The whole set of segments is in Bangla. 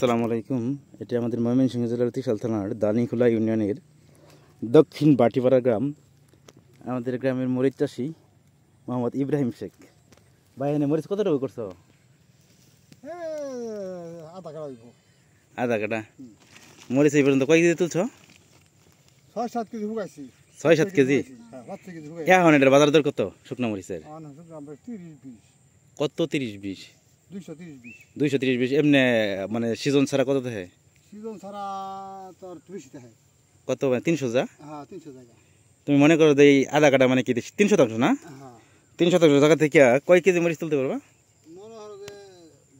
আসসালামু আলাইকুম। এটি আমাদের ময়মনসিংহ জেলার ত্রিশাল থানার দানিখোলা ইউনিয়নের দক্ষিণ বাটিপাড়া গ্রাম। আমাদের গ্রামের মরিচ চাষি মোহাম্মদ ইব্রাহিম শেখ। ভাই এনে মরিচ কত টাকা করছো? আধা কাটা মরিচ এই পর্যন্ত কয় কেজি তুলছ? ৬-৭ কেজি হুগাইছি। ৬-৭ কেজি। এখন এটার বাজার দর কত শুকনো মরিচের? কত ৩০-২০? 230-220 এমনি মানে সিজন ছাড়া কত থাকে? সিজন ছাড়া তোর 200 টাকা। কত 300 যা? হ্যাঁ 300 টাকা। তুমি মনে করো যে এই আধা কাটা মানে কি 300 না? হ্যাঁ 300 জায়গা থেকে কয় কেজি মরিচ তুলতে পারবা? মনে হলো যে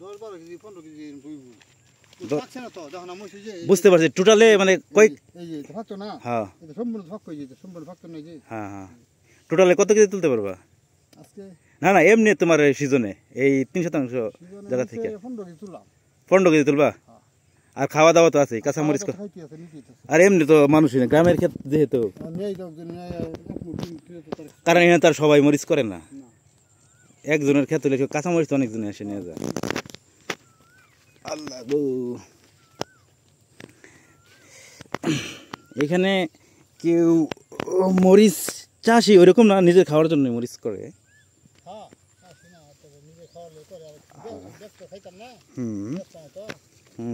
10-12 কেজি 15 কেজি বইবো। থাকছে না তো যখন আমি যে বুঝতে পারছি টোটালে মানে কয় এই যে থাকতো না। হ্যাঁ এটা সম্পূর্ণ ভাগ হয়ে যেত, সম্পূর্ণ ভাগ নাই যে। হ্যাঁ হ্যাঁ টোটালে কত কেজি তুলতে পারবা আজকে? না না এমনি তোমার সিজনে এই 3% জায়গা থেকে 15 কেজি তুললাম। 15 কেজি তুলবা? আর খাওয়া দাওয়া তো আছে কাঁচা মরিচ। আর এমনি তো মানুষই না গ্রামের ক্ষেত যেহেতু, কারণ এখানে তার সবাই মরিচ করে না। একজনের ক্ষেত হলে কাঁচা মরিচ তো অনেকজনে এসে নিয়ে যায়। আল্লাহ গো, এখানে কেউ মরিচ চাষি ওইরকম না, নিজের খাওয়ার জন্য মরিচ করে।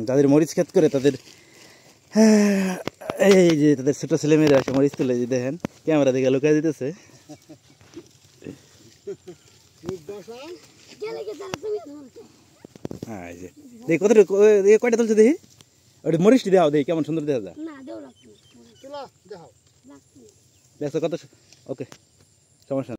যাদের মরিচ ক্ষেত করে তাদের এই যে তাদের ছোট ছেলে মেয়েরা এসে মরিচ তুলে দেখেন ক্যামেরা দিকে লুকাই দিতেছে। হ্যাঁ এই যে কত কয়টা তুলছে দেখি, ওটা মরিচটি দেখাও দেখি কেমন সুন্দর দেখা যায়। দেখো কত, ওকে সমস্যা।